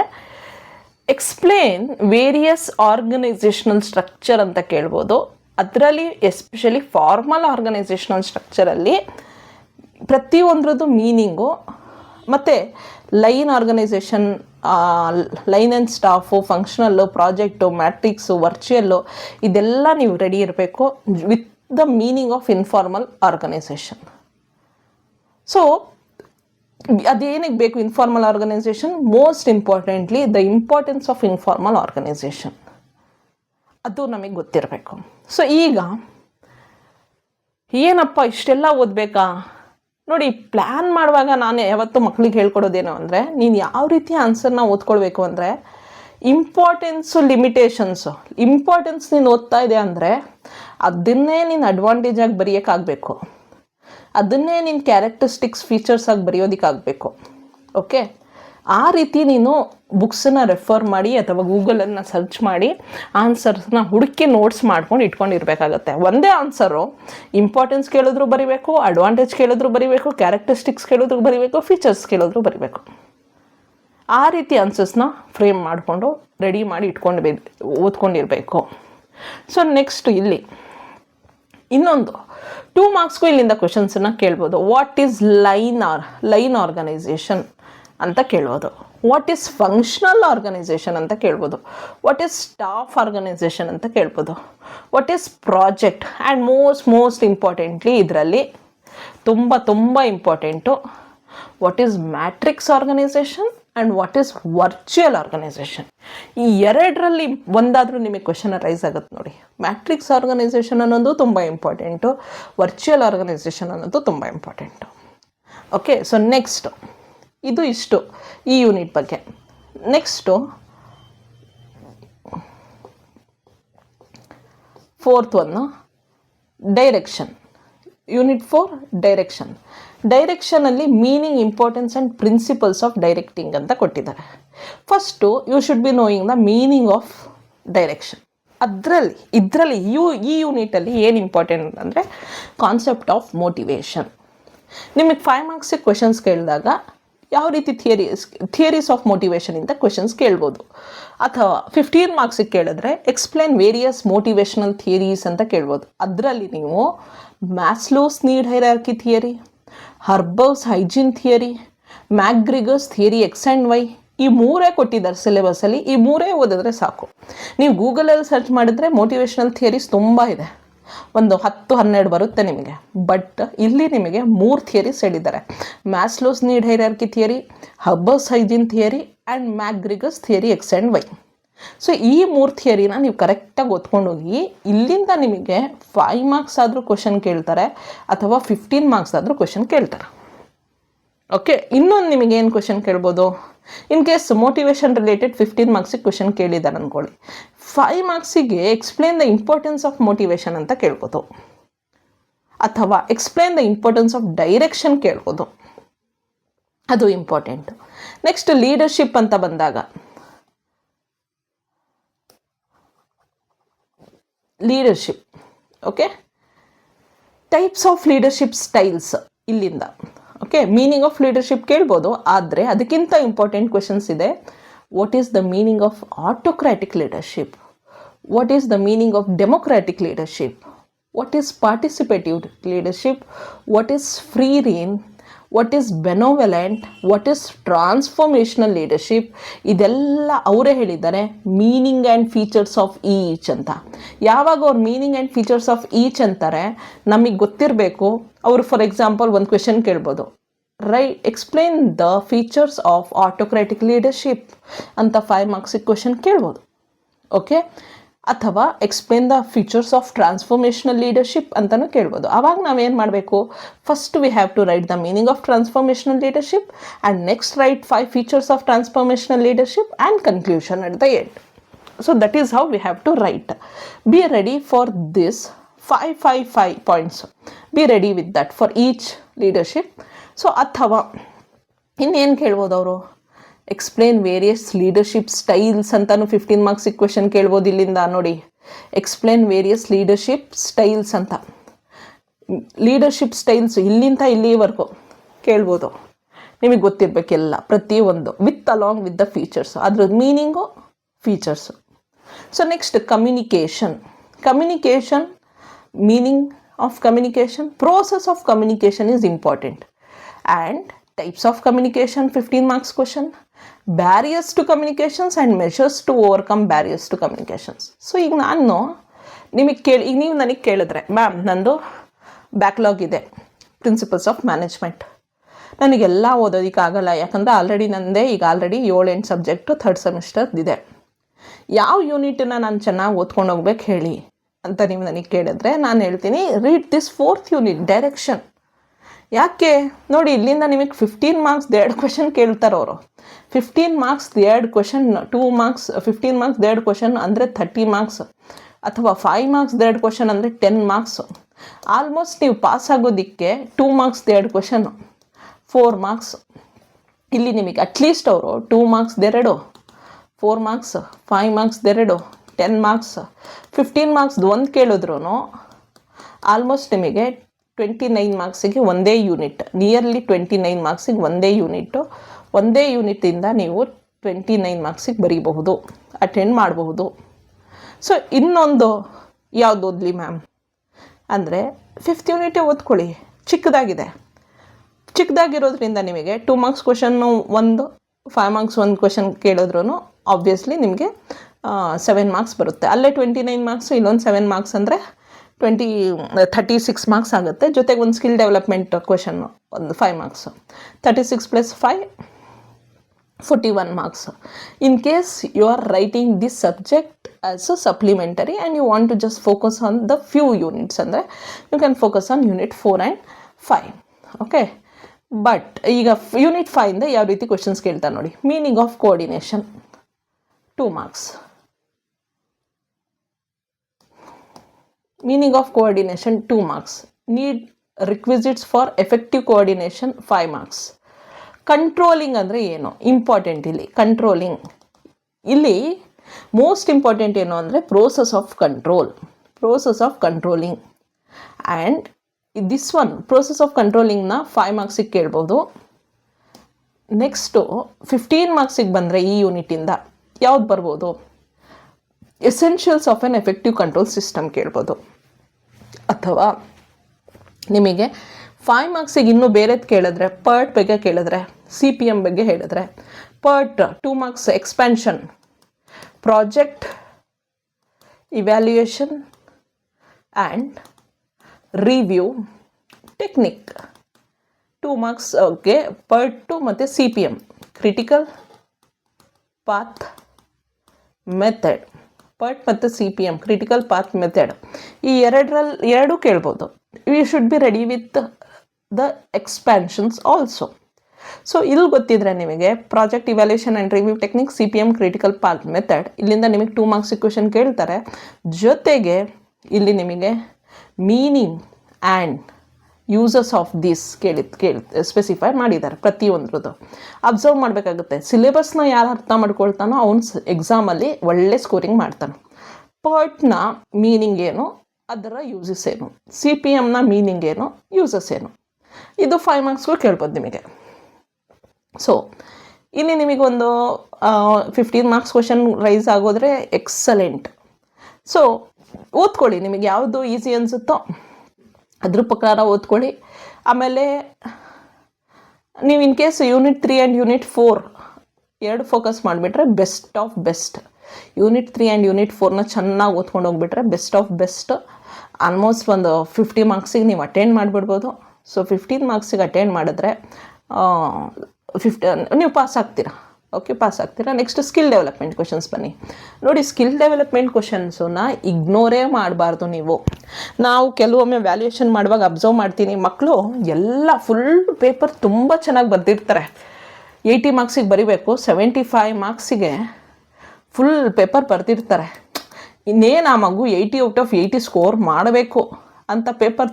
ಎಕ್ಸ್ಪ್ಲೇನ್ ವೇರಿಯಸ್ ಆರ್ಗನೈಸೇಷನಲ್ ಸ್ಟ್ರಕ್ಚರ್ ಅಂತ ಕೇಳ್ಬೋದು. ಅದರಲ್ಲಿ ಎಸ್ಪೆಷಲಿ ಫಾರ್ಮಲ್ ಆರ್ಗನೈಸೇಷನಲ್ ಸ್ಟ್ರಕ್ಚರಲ್ಲಿ ಪ್ರತಿಯೊಂದರದ್ದು ಮೀನಿಂಗು, ಮತ್ತು line organisation, line and staff, functional, project, matrix, virtual, ಇದೆಲ್ಲ ನೀವು ರೆಡಿ ಇರಬೇಕು with the meaning of informal organisation. So ಅದೇನಿಗೆ ಬೇಕು informal organisation? Most importantly the importance of informal organisation, ಅದು ನಮಗೆ ಗೊತ್ತಿರಬೇಕು. ಸೊ ಈಗ ಏನಪ್ಪ ಇಷ್ಟೆಲ್ಲ ಓದಬೇಕಾ ನೋಡಿ. ಪ್ಲ್ಯಾನ್ ಮಾಡುವಾಗ ನಾನು ಯಾವತ್ತೂ ಮಕ್ಕಳಿಗೆ ಹೇಳ್ಕೊಡೋದೇನು ಅಂದರೆ, ನೀನು ಯಾವ ರೀತಿ ಆನ್ಸರ್ನ ಓದ್ಕೊಳ್ಬೇಕು ಅಂದರೆ, ಇಂಪಾರ್ಟೆನ್ಸು, ಲಿಮಿಟೇಷನ್ಸು. ಇಂಪಾರ್ಟೆನ್ಸ್ ನೀನು ಓದ್ತಾ ಇದೆ ಅಂದರೆ ಅದನ್ನೇ ನೀನು ಅಡ್ವಾಂಟೇಜಾಗಿ ಬರೆಯೋಕ್ಕಾಗಬೇಕು, ಅದನ್ನೇ ನೀನು ಕ್ಯಾರೆಕ್ಟರಿಸ್ಟಿಕ್ಸ್, ಫೀಚರ್ಸಾಗಿ ಬರೆಯೋದಕ್ಕಾಗಬೇಕು. ಓಕೆ, ಆ ರೀತಿ ನೀನು ಬುಕ್ಸನ್ನು ರೆಫರ್ ಮಾಡಿ ಅಥವಾ ಗೂಗಲನ್ನು ಸರ್ಚ್ ಮಾಡಿ ಆನ್ಸರ್ಸ್ನ ಹುಡುಕಿ ನೋಟ್ಸ್ ಮಾಡ್ಕೊಂಡು ಇಟ್ಕೊಂಡಿರ್ಬೇಕಾಗತ್ತೆ. ಒಂದೇ ಆನ್ಸರು ಇಂಪಾರ್ಟೆನ್ಸ್ ಕೇಳಿದ್ರು ಬರೀಬೇಕು, ಅಡ್ವಾಂಟೇಜ್ ಕೇಳಿದ್ರು ಬರೀಬೇಕು, ಕ್ಯಾರೆಕ್ಟರಿಸ್ಟಿಕ್ಸ್ ಕೇಳಿದ್ರು ಬರೀಬೇಕು, ಫೀಚರ್ಸ್ ಕೇಳಿದ್ರು ಬರೀಬೇಕು. ಆ ರೀತಿ ಆನ್ಸರ್ಸ್ನ ಫ್ರೇಮ್ ಮಾಡಿಕೊಂಡು ರೆಡಿ ಮಾಡಿ ಓದ್ಕೊಂಡಿರಬೇಕು. ಸೊ ನೆಕ್ಸ್ಟ್ ಇಲ್ಲಿ ಇನ್ನೊಂದು 2 ಮಾರ್ಕ್ಸ್ಗೂ ಇಲ್ಲಿಂದ ಕ್ವೆಶನ್ಸನ್ನು ಕೇಳ್ಬೋದು. ವಾಟ್ ಈಸ್ ಲೈನ್ ಆರ್ಗನೈಸೇಷನ್ ಅಂತ ಕೇಳ್ಬೋದು. ವಾಟ್ ಈಸ್ ಫಂಕ್ಷನಲ್ ಆರ್ಗನೈಸೇಷನ್ ಅಂತ ಕೇಳ್ಬೋದು, ವಾಟ್ ಈಸ್ ಸ್ಟಾಫ್ ಆರ್ಗನೈಸೇಷನ್ ಅಂತ ಕೇಳ್ಬೋದು, what is project, and most importantly ಇದರಲ್ಲಿ ತುಂಬ important, what is matrix organisation and what is virtual organisation. ಈ ಎರಡರಲ್ಲಿ ಒಂದಾದರೂ ನಿಮಗೆ ಕ್ವೆಶನ್ ರೈಸ್ ಆಗುತ್ತೆ ನೋಡಿ. ಮ್ಯಾಟ್ರಿಕ್ಸ್ ಆರ್ಗನೈಸೇಷನ್ ಅನ್ನೋದು ತುಂಬ ಇಂಪಾರ್ಟೆಂಟು, ವರ್ಚುವಲ್ ಆರ್ಗನೈಸೇಷನ್ ಅನ್ನೋದು ತುಂಬ ಇಂಪಾರ್ಟೆಂಟು. ಓಕೆ, ಸೊ ನೆಕ್ಸ್ಟು ಇದು ಇಷ್ಟು ಈ ಯೂನಿಟ್ ಬಗ್ಗೆ. Next 4th one direction. Unit 4 direction. ಡೈರೆಕ್ಷನಲ್ಲಿ meaning, importance and principles of directing ಅಂತ ಕೊಟ್ಟಿದ್ದಾರೆ. First you should be knowing the meaning of direction. ಇದರಲ್ಲಿ ಈ ಯೂನಿಟಲ್ಲಿ ಏನು ಇಂಪಾರ್ಟೆಂಟ್ ಅಂದರೆ ಕಾನ್ಸೆಪ್ಟ್ ಆಫ್ ಮೋಟಿವೇಶನ್. ನಿಮಗೆ 5 ಮಾರ್ಕ್ಸಿಗೆ ಕ್ವೆಶನ್ಸ್ ಕೇಳಿದಾಗ ಯಾವ ರೀತಿ ಥಿಯರೀಸ್ ಆಫ್ ಮೋಟಿವೇಶನ್ ಇಂದ ಕ್ವೆಶನ್ಸ್ ಕೇಳ್ಬೋದು. ಅಥವಾ 15 ಮಾರ್ಕ್ಸಿಗೆ ಕೇಳಿದ್ರೆ ಎಕ್ಸ್ಪ್ಲೇನ್ ವೇರಿಯಸ್ ಮೋಟಿವೇಶನಲ್ ಥಿಯರೀಸ್ ಅಂತ ಕೇಳ್ಬೋದು. ಅದರಲ್ಲಿ ನೀವು Maslow's need hierarchy theory, Herzberg's hygiene theory, McGregor's theory X and Y, ಈ 3 ಕೊಟ್ಟಿದ್ದಾರೆ ಸಿಲೆಬಸಲ್ಲಿ. ಈ 3 ಓದಿದ್ರೆ ಸಾಕು. ನೀವು ಗೂಗಲಲ್ಲಿ ಸರ್ಚ್ ಮಾಡಿದರೆ ಮೋಟಿವೇಶನಲ್ ಥಿಯರೀಸ್ ತುಂಬ ಇದೆ, ಒಂದು 10-12 ಬರುತ್ತೆ ನಿಮಗೆ. ಬಟ್ ಇಲ್ಲಿ ನಿಮಗೆ 3 ಥಿಯರೀಸ್ ಹೇಳಿದ್ದಾರೆ: Maslow's need hierarchy theory, Herzberg's hygiene theory and McGregor's theory X and Y. So ಈ 3 ಥಿಯರಿನ ನೀವು ಕರೆಕ್ಟಾಗಿ ಓದ್ಕೊಂಡೋಗಿ. ಇಲ್ಲಿಂದ ನಿಮಗೆ 5 ಮಾರ್ಕ್ಸ್ ಆದರೂ ಕ್ವೆಶನ್ ಕೇಳ್ತಾರೆ ಅಥವಾ 15 ಮಾರ್ಕ್ಸ್ ಆದರೂ ಕ್ವೆಶನ್ ಕೇಳ್ತಾರೆ. ಓಕೆ, ಇನ್ನೊಂದು ನಿಮಗೆ ಏನು ಕ್ವೆಶನ್ ಕೇಳ್ಬೋದು, ಇನ್ ಕೇಸ್ ಮೋಟಿವೇಶನ್ ರಿಲೇಟೆಡ್ 15 ಮಾರ್ಕ್ಸಿಗೆ ಕ್ವೆಶನ್ ಕೇಳಿದ್ದಾರೆ ಅಂದ್ಕೊಳ್ಳಿ, 5 ಮಾರ್ಕ್ಸಿಗೆ explain the importance of motivation ಅಂತ ಕೇಳ್ಬೋದು, ಅಥವಾ explain the importance of direction ಕೇಳ್ಬೋದು. ಅದು ಇಂಪಾರ್ಟೆಂಟು. ನೆಕ್ಸ್ಟ್ ಲೀಡರ್ಶಿಪ್ ಅಂತ ಬಂದಾಗ, leadership. Okay, types of leadership styles ಇಲ್ಲಿಂದ. ಓಕೆ, ಮೀನಿಂಗ್ ಆಫ್ ಲೀಡರ್ಶಿಪ್ ಕೇಳ್ಬೋದು, ಆದರೆ ಅದಕ್ಕಿಂತ ಇಂಪಾರ್ಟೆಂಟ್ ಕ್ವೆಶನ್ಸ್ ಇದೆ. What is the meaning of autocratic leadership? What is the meaning of democratic leadership? What is participative leadership? What is free rein? What is benevolent? What is transformational leadership? ಇದೆಲ್ಲ ಅವರೇ ಹೇಳಿದ್ದಾರೆ meaning and features of each ಅಂತ. ಯಾವಾಗ ಅವ್ರು meaning and features of each ಅಂತಾರೆ ನಮಗೆ ಗೊತ್ತಿರಬೇಕು. ಅವರು ಫಾರ್ ಎಕ್ಸಾಂಪಲ್ ಒಂದು ಕ್ವೆಶನ್ ಕೇಳ್ಬೋದು, explain the features of autocratic leadership ಅಂತ 5 ಮಾರ್ಕ್ಸಿಗೆ ಕ್ವೆಶನ್ ಕೇಳ್ಬೋದು. ಓಕೆ, ಅಥವಾ explain the features of transformational leadership ಅಂತಲೂ ಕೇಳ್ಬೋದು. ಆವಾಗ ನಾವೇನು ಮಾಡಬೇಕು, first we have to write the meaning of transformational leadership and next write 5 features of transformational leadership and conclusion at the end. So that is how we have to write. Be ready for this 5 points. Be ready with that for each leadership. So ಅಥವಾ ಇನ್ನೇನು ಕೇಳ್ಬೋದು ಅವರು, explain various leadership styles ಅಂತಲೂ 15 ಮಾರ್ಕ್ಸಿಗೆ question ಕೇಳ್ಬೋದು. ಇಲ್ಲಿಂದ ನೋಡಿ, explain various leadership styles ಅಂತ. ಲೀಡರ್ಶಿಪ್ ಸ್ಟೈಲ್ಸ್ ಇಲ್ಲಿಂದ ಇಲ್ಲಿವರೆಗೂ ಕೇಳ್ಬೋದು. ನಿಮಗೆ ಗೊತ್ತಿರಬೇಕೆಲ್ಲ ಪ್ರತಿಯೊಂದು with along with the features, ಅದ್ರದ್ದು meaning, features. So next, communication. Communication, meaning of communication, process of communication is important. And types of communication, 15 marks question. Barriers to communications and measures to overcome barriers to communications. So ಈಗ ನಾನು ನಿಮಗೆ ನೀವು ನನಗೆ ಕೇಳಿದ್ರೆ, ma'am ನಂದು backlog ಇದೆ principles of management, ನನಗೆಲ್ಲ ಓದೋದಕ್ಕಾಗಲ್ಲ, ಯಾಕಂದರೆ ಆಲ್ರೆಡಿ 7-8 ಸಬ್ಜೆಕ್ಟು 3rd ಸೆಮಿಸ್ಟರ್ದಿದೆ, ಯಾವ ಯೂನಿಟನ್ನ ನಾನು ಚೆನ್ನಾಗಿ ಓದ್ಕೊಂಡು ಹೋಗ್ಬೇಕು ಹೇಳಿ ಅಂತ ನೀವು ನನಗೆ ಕೇಳಿದ್ರೆ ನಾನು ಹೇಳ್ತೀನಿ, read this 4th unit direction. ಯಾಕೆ ನೋಡಿ, ಇಲ್ಲಿಂದ ನಿಮಗೆ 15 ಮಾರ್ಕ್ಸ್ 2 ಕ್ವೆಶನ್ ಕೇಳ್ತಾರೆ ಅವರು. 15 marks 2 question, 2 marks 15 marks 2 question ಅಂದರೆ 30 ಮಾರ್ಕ್ಸ್, ಅಥವಾ 5 ಮಾರ್ಕ್ಸ್ 2 ಕ್ವೆಶನ್ ಅಂದರೆ 10 ಮಾರ್ಕ್ಸು. ಆಲ್ಮೋಸ್ಟ್ ನೀವು ಪಾಸ್ ಆಗೋದಕ್ಕೆ 2 ಮಾರ್ಕ್ಸ್ 2 ಕ್ವೆಶನ್ 4 ಮಾರ್ಕ್ಸ್. ಇಲ್ಲಿ ನಿಮಗೆ ಅಟ್ಲೀಸ್ಟ್ ಅವರು 2 marks 2, 4 marks, 5 marks 2, 10 marks, 15 marks ಒಂದು ಕೇಳಿದ್ರು ಆಲ್ಮೋಸ್ಟ್ ನಿಮಗೆ 29 ಮಾರ್ಕ್ಸಿಗೆ ಒಂದೇ ಯೂನಿಟ್, ನಿಯರ್ಲಿ 29 ಮಾರ್ಕ್ಸಿಗೆ ಒಂದೇ ಯೂನಿಟ್ಟಿಂದ ನೀವು 29 ಮಾರ್ಕ್ಸಿಗೆ ಬರೀಬಹುದು, ಅಟೆಂಡ್ ಮಾಡಬಹುದು. ಸೊ ಇನ್ನೊಂದು ಯಾವುದು ಓದಲಿ ಮ್ಯಾಮ್ ಅಂದರೆ 5th ಯೂನಿಟೇ ಓದ್ಕೊಳ್ಳಿ, ಚಿಕ್ಕದಾಗಿರೋದ್ರಿಂದ ನಿಮಗೆ 2 ಮಾರ್ಕ್ಸ್ ಕ್ವೆಶನ್ನು 1, 5 ಮಾರ್ಕ್ಸ್ ಒಂದು ಕ್ವೆಶನ್ ಕೇಳಿದ್ರೂ ಆಬ್ವಿಯಸ್ಲಿ ನಿಮಗೆ 7 ಮಾರ್ಕ್ಸ್ ಬರುತ್ತೆ. ಅಲ್ಲೇ 29 ಮಾರ್ಕ್ಸು, ಇಲ್ಲೊಂದು 7 ಮಾರ್ಕ್ಸ್ ಅಂದರೆ 36 ಮಾರ್ಕ್ಸ್ ಆಗುತ್ತೆ. ಜೊತೆಗೆ ಒಂದು ಸ್ಕಿಲ್ ಡೆವಲಪ್ಮೆಂಟ್ ಕ್ವೆಶನ್ನು ಒಂದು 5 marks, 36 + 5 41 marks. In case you are writing this subject as a supplementary and you want to just focus on the few units, andre you can focus on unit 4 and 5. Okay, but ಈಗ unit 5 ಇಂದ ಯಾವ ರೀತಿ questions ಕೇಳ್ತಾರೆ ನೋಡಿ. Meaning of coordination 2 marks. Meaning of coordination 2 marks. Need requisites for effective coordination 5 marks. Controlling ಅಂದರೆ ಏನು important ಇಲ್ಲಿ. Controlling ಇಲ್ಲಿ ಮೋಸ್ಟ್ ಇಂಪಾರ್ಟೆಂಟ್ ಏನು ಅಂದರೆ process of controlling and this one process of ಕಂಟ್ರೋಲಿಂಗ್ನ 5 ಮಾರ್ಕ್ಸಿಗೆ ಕೇಳ್ಬೋದು. ನೆಕ್ಸ್ಟು 15 ಮಾರ್ಕ್ಸಿಗೆ ಬಂದರೆ ಈ ಯೂನಿಟಿಂದ ಯಾವ್ದು ಬರ್ಬೋದು, essentials of an effective control system ಕೇಳ್ಬೋದು. ಅಥವಾ ನಿಮಗೆ 5 ಮಾರ್ಕ್ಸಿಗೆ ಇನ್ನೂ ಬೇರೆದು ಕೇಳಿದ್ರೆ, ಪರ್ಟ್ ಬಗ್ಗೆ ಕೇಳಿದ್ರೆ, CPM ಬಗ್ಗೆ ಹೇಳಿದ್ರೆ, PERT 2 marks expansion, project evaluation and review technique 2 ಮಾರ್ಕ್ಸ್ಗೆ ಪರ್ಟ್ 2 ಮತ್ತು CPM, critical path method, PERT ಮತ್ತು CPM ಕ್ರಿಟಿಕಲ್ ಪಾತ್ ಮೆಥಡ್, ಈ ಎರಡೂ ಕೇಳ್ಬೋದು. You should be ready with the expansions also. So ಇಲ್ಲಿ ಗೊತ್ತಿದ್ರೆ ನಿಮಗೆ project evaluation and review technique, CPM critical path method, ಇಲ್ಲಿಂದ ನಿಮಗೆ 2 ಮಾರ್ಕ್ಸ್ ಕ್ವೆಶನ್ ಕೇಳ್ತಾರೆ. ಜೊತೆಗೆ ಇಲ್ಲಿ ನಿಮಗೆ meaning and uses of this specify ಮಾಡಿದ್ದಾರೆ ಪ್ರತಿಯೊಂದ್ರದ್ದು. ಅಬ್ಸರ್ವ್ ಮಾಡಬೇಕಾಗುತ್ತೆ. ಸಿಲೆಬಸ್ನ ಯಾರು ಅರ್ಥ ಮಾಡ್ಕೊಳ್ತಾನೋ ಅವ್ನು ಎಕ್ಸಾಮಲ್ಲಿ ಒಳ್ಳೆ ಸ್ಕೋರಿಂಗ್ ಮಾಡ್ತಾನೆ. ಪರ್ಟ್ನ ಮೀನಿಂಗ್ ಏನು, ಅದರ ಯೂಸಸ್ ಏನು, CPMನ ಮೀನಿಂಗ್ ಏನು, ಯೂಸಸ್ ಏನು, ಇದು 5 ಮಾರ್ಕ್ಸ್ಗೂ ಕೇಳ್ಬೋದು ನಿಮಗೆ. ಸೊ ಇಲ್ಲಿ ನಿಮಗೊಂದು 15 ಮಾರ್ಕ್ಸ್ ಕ್ವೆಶನ್ ರೈಸ್ ಆಗೋದ್ರೆ ಎಕ್ಸಲೆಂಟ್. ಸೊ ಓದ್ಕೊಳ್ಳಿ, ನಿಮಗೆ ಯಾವುದು ಈಸಿ ಅನಿಸುತ್ತೋ ಅದ್ರ ಪ್ರಕಾರ ಓದ್ಕೊಳ್ಳಿ. ಆಮೇಲೆ ನೀವು in case unit 3 and unit 4 ಎರಡು ಫೋಕಸ್ ಮಾಡಿಬಿಟ್ರೆ best of best. Unit 3 and unit 4ನ ಚೆನ್ನಾಗಿ ಓದ್ಕೊಂಡು ಹೋಗ್ಬಿಟ್ರೆ ಬೆಸ್ಟ್ ಆಫ್ ಬೆಸ್ಟ್. ಆಲ್ಮೋಸ್ಟ್ ಒಂದು 50 ಮಾರ್ಕ್ಸಿಗೆ ನೀವು ಅಟೆಂಡ್ ಮಾಡಿಬಿಡ್ಬೋದು. ಸೊ 15 ಮಾರ್ಕ್ಸಿಗೆ ಅಟೆಂಡ್ ಮಾಡಿದ್ರೆ ನೀವು ಪಾಸ್ ಆಗ್ತೀರಾ. ಓಕೆ, ಪಾಸ್ ಆಗ್ತೀರಾ. ನೆಕ್ಸ್ಟ್ ಸ್ಕಿಲ್ ಡೆವಲಪ್ಮೆಂಟ್ ಕ್ವೆಶನ್ಸ್ ಬನ್ನಿ. ನೋಡಿ, ಸ್ಕಿಲ್ ಡೆವಲಪ್ಮೆಂಟ್ ಕ್ವೆಶನ್ಸನ್ನ ಇಗ್ನೋರೇ ಮಾಡಬಾರ್ದು ನೀವು. ನಾವು ಕೆಲವೊಮ್ಮೆ ವ್ಯಾಲ್ಯೂಯೇಷನ್ ಮಾಡುವಾಗ ಅಬ್ಸರ್ವ್ ಮಾಡ್ತೀನಿ, ಮಕ್ಕಳು ಎಲ್ಲ ಫುಲ್ ಪೇಪರ್ ತುಂಬ ಚೆನ್ನಾಗಿ ಬರೆದಿರ್ತಾರೆ. 80 ಮಾರ್ಕ್ಸಿಗೆ ಬರೀಬೇಕು, 75 ಮಾರ್ಕ್ಸಿಗೆ ಫುಲ್ ಪೇಪರ್ ಬರೆದಿರ್ತಾರೆ. ಇನ್ನೇನು ಆ ಮಗು 80 ಔಟ್ ಆಫ್ 80 ಸ್ಕೋರ್ ಮಾಡಬೇಕು ಅಂತ ಪೇಪರ್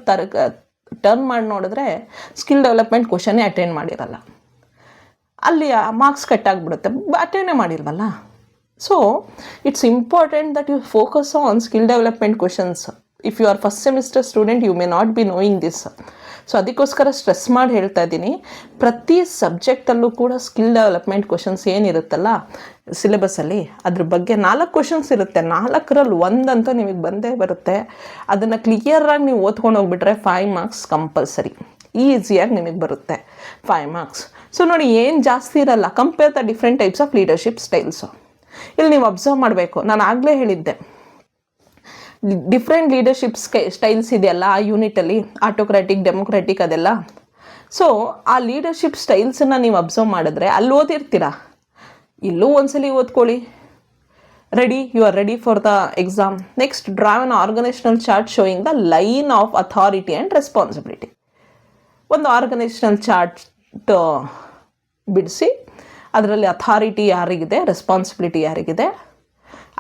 ಟರ್ನ್ ಮಾಡಿ ನೋಡಿದ್ರೆ ಸ್ಕಿಲ್ ಡೆವಲಪ್ಮೆಂಟ್ ಕ್ವೆಶನ್ನೇ ಅಟೆಂಡ್ ಮಾಡಿರಲ್ಲ. ಅಲ್ಲಿ ಆ ಮಾರ್ಕ್ಸ್ ಕಟ್ ಆಗಿಬಿಡುತ್ತೆ, ಅಟೆಂಡೇ ಮಾಡಿಲ್ವಲ್ಲ. So it's important that you focus on skill development questions. If you are first semester student you may not be knowing this. So ಅದಕ್ಕೋಸ್ಕರ ಸ್ಟ್ರೆಸ್ ಮಾಡಿ ಹೇಳ್ತಾ ಇದ್ದೀನಿ, ಪ್ರತಿ ಸಬ್ಜೆಕ್ಟಲ್ಲೂ ಕೂಡ ಸ್ಕಿಲ್ ಡೆವಲಪ್ಮೆಂಟ್ ಕ್ವೆಶನ್ಸ್ ಏನಿರುತ್ತಲ್ಲ ಸಿಲೆಬಸ್ಸಲ್ಲಿ, ಅದ್ರ ಬಗ್ಗೆ 4 ಕ್ವೆಶನ್ಸ್ ಇರುತ್ತೆ. 4ರಲ್ಲಿ ಒಂದಂತೂ ನಿಮಗೆ ಬಂದೇ ಬರುತ್ತೆ. ಅದನ್ನು ಕ್ಲಿಯರಾಗಿ ನೀವು ಓದ್ಕೊಂಡು ಹೋಗ್ಬಿಟ್ರೆ 5 ಮಾರ್ಕ್ಸ್ ಕಂಪಲ್ಸರಿ, ಈಸಿಯಾಗಿ ನಿಮಗೆ ಬರುತ್ತೆ 5 ಮಾರ್ಕ್ಸ್. ಸೊ ನೋಡಿ, ಏನು ಜಾಸ್ತಿ ಇರಲ್ಲ. Compare the different types of leadership styles. ಇಲ್ಲಿ ನೀವು ಅಬ್ಸರ್ವ್ ಮಾಡಬೇಕು, ನಾನು ಆಗಲೇ ಹೇಳಿದ್ದೆ ಡಿಫ್ರೆಂಟ್ ಲೀಡರ್ಶಿಪ್ ಸ್ಟೈಲ್ಸ್ ಇದೆಯಲ್ಲ ಆ ಯೂನಿಟಲ್ಲಿ, ಆಟೋಕ್ರಾಟಿಕ್, ಡೆಮೊಕ್ರಾಟಿಕ್ ಅದೆಲ್ಲ. ಸೊ ಆ ಲೀಡರ್ಶಿಪ್ ಸ್ಟೈಲ್ಸನ್ನು ನೀವು ಅಬ್ಸರ್ವ್ ಮಾಡಿದ್ರೆ ಅಲ್ಲಿ ಓದಿರ್ತೀರಾ, ಇಲ್ಲೂ ಒಂದ್ಸಲಿ ಓದ್ಕೊಳ್ಳಿ. Ready, you are ready for the exam. Next, draw an organisational chart showing the line of authority and responsibility. ಒಂದು ಆರ್ಗನೈಸೇಷನಲ್ ಚಾರ್ಟ್ ಬಿಡಿಸಿ ಅದರಲ್ಲಿ ಅಥಾರಿಟಿ ಯಾರಿಗಿದೆ, ರೆಸ್ಪಾನ್ಸಿಬಿಲಿಟಿ ಯಾರಿಗಿದೆ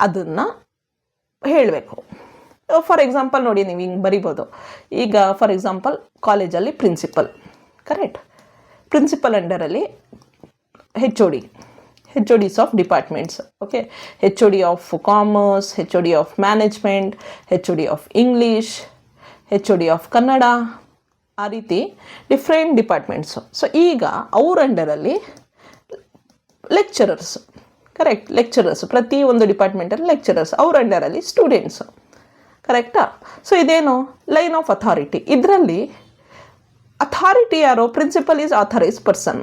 ಅದನ್ನು ಹೇಳಬೇಕು. ಫಾರ್ ಎಕ್ಸಾಂಪಲ್ ನೋಡಿ, ನೀವು ಹಿಂಗೆ ಬರಿಬೋದು. ಈಗ ಫಾರ್ ಎಕ್ಸಾಂಪಲ್ ಕಾಲೇಜಲ್ಲಿ ಪ್ರಿನ್ಸಿಪಲ್, ಕರೆಕ್ಟ್, ಪ್ರಿನ್ಸಿಪಲ್ ಅಂಡರಲ್ಲಿ HODs of departments. Okay, HOD of commerce, HOD of management, HOD of English, HOD of Kannada, ಆ ರೀತಿ ಡಿಫ್ರೆಂಟ್ ಡಿಪಾರ್ಟ್ಮೆಂಟ್ಸು. ಸೊ ಈಗ ಅವ್ರ ಅಂಡರಲ್ಲಿ ಲೆಕ್ಚರರ್ಸ್, ಕರೆಕ್ಟ್, ಲೆಕ್ಚರರ್ಸ್, ಪ್ರತಿ ಒಂದು ಡಿಪಾರ್ಟ್ಮೆಂಟಲ್ಲಿ ಲೆಕ್ಚರರ್ಸ್, ಅವ್ರ ಅಂಡರಲ್ಲಿ ಸ್ಟೂಡೆಂಟ್ಸು, ಕರೆಕ್ಟಾ? ಸೊ ಇದೇನು ಲೈನ್ ಆಫ್ ಅಥಾರಿಟಿ. ಇದರಲ್ಲಿ ಅಥಾರಿಟಿ ಯಾರು? Principal is authorise person.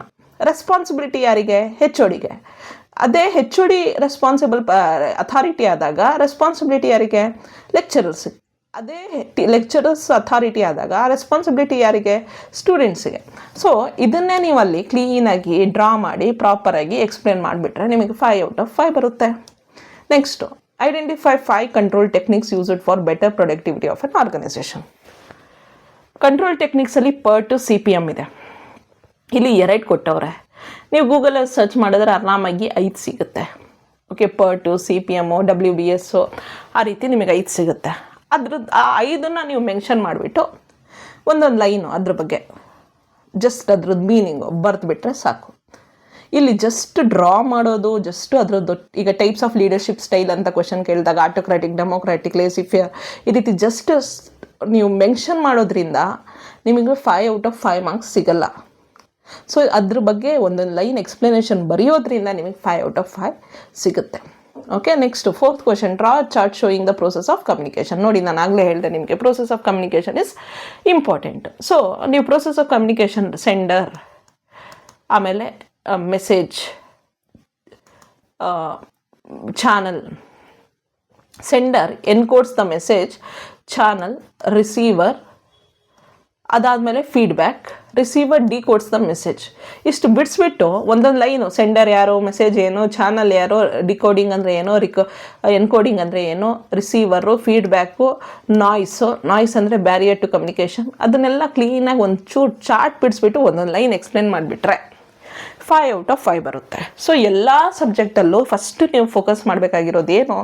Responsibility ಯಾರಿಗೆ? HODಗೆ. ಅದೇ HOD ರೆಸ್ಪಾನ್ಸಿಬಲ್ ಅಥಾರಿಟಿ ಆದಾಗ ರೆಸ್ಪಾನ್ಸಿಬಿಲಿಟಿ ಯಾರಿಗೆ? ಲೆಕ್ಚರರ್ಸಿಗೆ. ಅದೇ ಲೆಕ್ಚರರ್ಸ್ ಅಥಾರಿಟಿ ಆದಾಗ ರೆಸ್ಪಾನ್ಸಿಬಿಲಿಟಿ ಯಾರಿಗೆ? ಸ್ಟೂಡೆಂಟ್ಸಿಗೆ. ಸೊ ಇದನ್ನೇ ನೀವು ಅಲ್ಲಿ ಕ್ಲೀನಾಗಿ ಡ್ರಾ ಮಾಡಿ ಪ್ರಾಪರಾಗಿ ಎಕ್ಸ್ಪ್ಲೇನ್ ಮಾಡಿಬಿಟ್ರೆ ನಿಮಗೆ 5 ಔಟ್ ಆಫ್ 5 ಬರುತ್ತೆ. Next, identify 5 control techniques used for better productivity of an organisation. Control ಟೆಕ್ನಿಕ್ಸಲ್ಲಿ PERT, CPM ಇದೆ. ಇಲ್ಲಿ 2 ಕೊಟ್ಟವ್ರೆ. ನೀವು ಗೂಗಲಲ್ಲಿ ಸರ್ಚ್ ಮಾಡಿದ್ರೆ ಆರಾಮಾಗಿ 5 ಸಿಗುತ್ತೆ. ಓಕೆ, PERT, CPM, WBS ಆ ರೀತಿ ನಿಮಗೆ 5 ಸಿಗುತ್ತೆ. ಅದ್ರದ್ದು ಆ 5ನ್ನ ನೀವು ಮೆನ್ಷನ್ ಮಾಡಿಬಿಟ್ಟು ಒಂದೊಂದು ಲೈನು ಅದ್ರ ಬಗ್ಗೆ ಜಸ್ಟ್ ಅದ್ರದ್ದು ಮೀನಿಂಗು ಬರೆದುಬಿಟ್ರೆ ಸಾಕು. ಇಲ್ಲಿ ಜಸ್ಟ್ ಡ್ರಾ ಮಾಡೋದು, ಜಸ್ಟ್ ಅದರದ್ದು ಈಗ ಟೈಪ್ಸ್ ಆಫ್ ಲೀಡರ್ಶಿಪ್ ಸ್ಟೈಲ್ ಅಂತ ಕ್ವೆಶನ್ ಕೇಳಿದಾಗ ಆಟೋಕ್ರಾಟಿಕ್, ಡೆಮೋಕ್ರಾಟಿಕ್, ಲೇಸಿಫಿಯರ್ ಈ ರೀತಿ ಜಸ್ಟ್ ನೀವು ಮೆನ್ಷನ್ ಮಾಡೋದ್ರಿಂದ ನಿಮಗೆ 5 ಔಟ್ ಆಫ್ 5 ಮಾರ್ಕ್ಸ್ ಸಿಗಲ್ಲ. ಸೊ ಅದ್ರ ಬಗ್ಗೆ ಒಂದೊಂದು ಲೈನ್ ಎಕ್ಸ್ಪ್ಲನೇಷನ್ ಬರೆಯೋದ್ರಿಂದ ನಿಮಗೆ 5 ಔಟ್ ಆಫ್ 5 ಸಿಗುತ್ತೆ. Okay, next 4th question, draw chart showing the process of communication. ನೋಡಿ, ನಾನು ಆಗಲೇ ಹೇಳಿದೆ ನಿಮಗೆ process of communication is important. So ನೀವು ಪ್ರೋಸೆಸ್ ಆಫ್ ಕಮ್ಯುನಿಕೇಷನ್, ಸೆಂಡರ್, ಆಮೇಲೆ message, channel, sender encodes the message, channel, receiver, ಅದಾದಮೇಲೆ feedback, receiver decodes the message. ಇಷ್ಟು ಬಿಡಿಸ್ಬಿಟ್ಟು ಒಂದೊಂದು ಲೈನು, ಸೆಂಡರ್ ಯಾರೋ, ಮೆಸೇಜ್ ಏನು, ಚಾನಲ್ ಯಾರೋ, ಡಿಕೋಡಿಂಗ್ ಅಂದರೆ ಏನೋ, ಎನ್ಕೋಡಿಂಗ್ ಅಂದರೆ ಏನೋ, ರಿಸೀವರು, ಫೀಡ್ಬ್ಯಾಕು, ನಾಯ್ಸ್ ಅಂದರೆ ಬ್ಯಾರಿಯರ್ ಟು ಕಮ್ಯುನಿಕೇಷನ್, ಅದನ್ನೆಲ್ಲ ಕ್ಲೀನಾಗಿ ಒಂದು ಚೂರು ಚಾರ್ಟ್ ಬಿಡಿಸ್ಬಿಟ್ಟು ಒಂದೊಂದು ಲೈನ್ ಎಕ್ಸ್ಪ್ಲೇನ್ ಮಾಡಿಬಿಟ್ರೆ 5 ಔಟ್ ಆಫ್ 5 ಬರುತ್ತೆ. ಸೊ ಎಲ್ಲ ಸಬ್ಜೆಕ್ಟಲ್ಲೂ ಫಸ್ಟು ನೀವು ಫೋಕಸ್ ಮಾಡಬೇಕಾಗಿರೋದೇನು,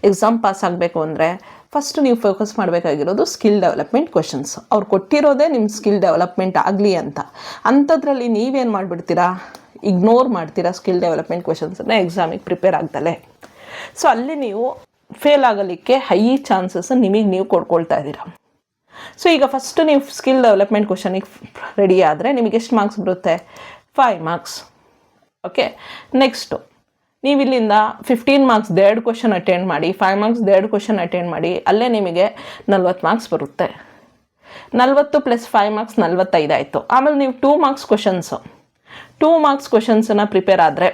ಎಕ್ಸಾಮ್ ಪಾಸ್ ಆಗಬೇಕು ಅಂದರೆ ಫಸ್ಟ್ ನೀವು ಫೋಕಸ್ ಮಾಡಬೇಕಾಗಿರೋದು ಸ್ಕಿಲ್ ಡೆವಲಪ್ಮೆಂಟ್ ಕ್ವೆಶನ್ಸ್. ಅವ್ರು ಕೊಟ್ಟಿರೋದೇ ನಿಮ್ಮ ಸ್ಕಿಲ್ ಡೆವಲಪ್ಮೆಂಟ್ ಆಗಲಿ ಅಂತ. ಅಂಥದ್ರಲ್ಲಿ ನೀವೇನು ಮಾಡಿಬಿಡ್ತೀರಾ, ಇಗ್ನೋರ್ ಮಾಡ್ತೀರಾ ಸ್ಕಿಲ್ ಡೆವಲಪ್ಮೆಂಟ್ ಕ್ವೆಶನ್ಸನ್ನು ಎಕ್ಸಾಮಿಗೆ ಪ್ರಿಪೇರ್ ಆಗ್ದಲೇ. ಸೊ ಅಲ್ಲಿ ನೀವು ಫೇಲ್ ಆಗಲಿಕ್ಕೆ ಹೈ ಚಾನ್ಸಸ್ ನಿಮಗೆ ನೀವು ಕೊಡ್ಕೊಳ್ತಾ ಇದ್ದೀರಾ. ಸೊ ಈಗ ಫಸ್ಟು ನೀವು ಸ್ಕಿಲ್ ಡೆವಲಪ್ಮೆಂಟ್ ಕ್ವೆಶನಿಗೆ ರೆಡಿ ಆದರೆ ನಿಮಗೆ ಎಷ್ಟು ಮಾರ್ಕ್ಸ್ ಬರುತ್ತೆ? 5 ಮಾರ್ಕ್ಸ್. ಓಕೆ, ನೆಕ್ಸ್ಟು ನೀವು ಇಲ್ಲಿಂದ 15 ಮಾರ್ಕ್ಸ್ 2 ಕ್ವೆಶನ್ ಅಟೆಂಡ್ ಮಾಡಿ, 5 ಮಾರ್ಕ್ಸ್ 2 ಕ್ವೆಶನ್ ಅಟೆಂಡ್ ಮಾಡಿ, ಅಲ್ಲೇ ನಿಮಗೆ 40 ಮಾರ್ಕ್ಸ್ ಬರುತ್ತೆ. 40 + 5 ಮಾರ್ಕ್ಸ್ 45 ಆಯಿತು. ಆಮೇಲೆ ನೀವು 2 ಮಾರ್ಕ್ಸ್ ಕ್ವೆಶನ್ಸು 2 ಮಾರ್ಕ್ಸ್ ಕ್ವೆಶನ್ಸನ್ನು ಪ್ರಿಪೇರ್ ಆದರೆ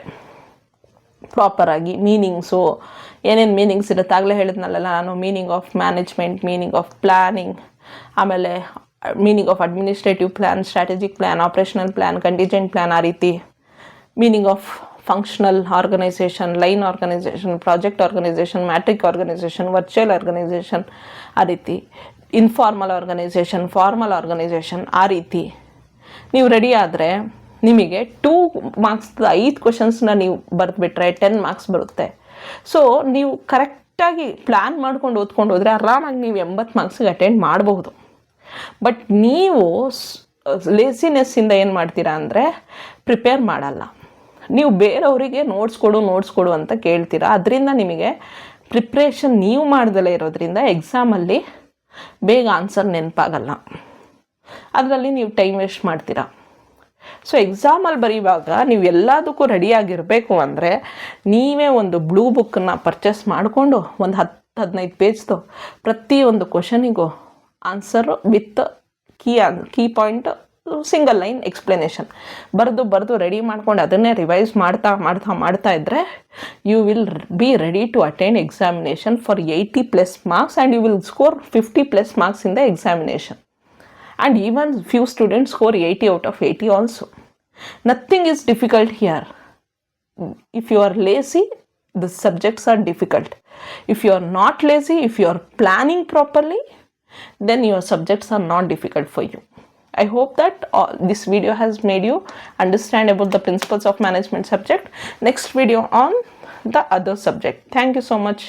ಪ್ರಾಪರಾಗಿ ಮೀನಿಂಗ್ಸು ಏನೇನು ಮೀನಿಂಗ್ಸ್ ಇರುತ್ತೆ ಆಗಲೇ ಹೇಳಿದ್ನಲ್ಲ ನಾನು, meaning of management, meaning of planning, ಆಮೇಲೆ meaning of administrative plan, strategic plan, operational plan, contingent plan, ಆ ರೀತಿ meaning of functional organisation, line organisation, project organisation, matrix organisation, virtual organisation, ಆ ರೀತಿ ಇನ್ಫಾರ್ಮಲ್ ಆರ್ಗನೈಸೇಷನ್, ಫಾರ್ಮಲ್ ಆರ್ಗನೈಸೇಷನ್, ಆ ರೀತಿ ನೀವು ready ಆದರೆ ನಿಮಗೆ 2 ಮಾರ್ಕ್ಸ್ 5 ಕ್ವೆಶನ್ಸ್ನ ನೀವು ಬರೆದುಬಿಟ್ರೆ 10 ಮಾರ್ಕ್ಸ್ ಬರುತ್ತೆ. ಸೊ ನೀವು ಕರೆಕ್ಟಾಗಿ ಪ್ಲ್ಯಾನ್ ಮಾಡ್ಕೊಂಡು ಓದ್ಕೊಂಡು ಹೋದರೆ ಆರಾಮಾಗಿ ನೀವು 80 ಮಾರ್ಕ್ಸಿಗೆ ಅಟೆಂಡ್ ಮಾಡಬಹುದು. ಬಟ್ ನೀವು ಲೇಸಿನೆಸ್ಸಿಂದ ಏನು ಮಾಡ್ತೀರಾ ಅಂದರೆ ಪ್ರಿಪೇರ್ ಮಾಡಲ್ಲ. ನೀವು ಬೇರೆಯವರಿಗೆ ನೋಟ್ಸ್ ಕೊಡು ಅಂತ ಕೇಳ್ತೀರಾ. ಅದರಿಂದ ನಿಮಗೆ ಪ್ರಿಪ್ರೇಷನ್ ನೀವು ಮಾಡ್ದಲೇ ಇರೋದ್ರಿಂದ ಎಕ್ಸಾಮಲ್ಲಿ ಬೇಗ ಆನ್ಸರ್ ನೆನಪಾಗಲ್ಲ. ಅದರಲ್ಲಿ ನೀವು ಟೈಮ್ ವೇಸ್ಟ್ ಮಾಡ್ತೀರಾ. ಸೊ ಎಕ್ಸಾಮಲ್ಲಿ ಬರೆಯುವಾಗ ನೀವು ಎಲ್ಲದಕ್ಕೂ ರೆಡಿಯಾಗಿರಬೇಕು ಅಂದರೆ ನೀವೇ ಒಂದು ಬ್ಲೂ ಬುಕ್ಕನ್ನು ಪರ್ಚೇಸ್ ಮಾಡಿಕೊಂಡು ಒಂದು 10-15 ಪೇಜ್ದು ಪ್ರತಿಯೊಂದು ಕ್ವಶನಿಗೂ answer with key point, single line explanation ಬರೆದು ರೆಡಿ ಮಾಡ್ಕೊಂಡು ಅದನ್ನೇ ರಿವೈಸ್ ಮಾಡ್ತಾ ಇದ್ದರೆ you will be ready to attend examination for 80+ marks and you will score 50+ marks in the examination. And even few students score 80 out of 80 also. Nothing is difficult here. If you are lazy, the subjects are difficult. If you are not lazy, if you are planning properly, then your subjects are not difficult for you. I hope that this video has made you understand about the principles of management subject. Next video on the other subject. Thank you so much.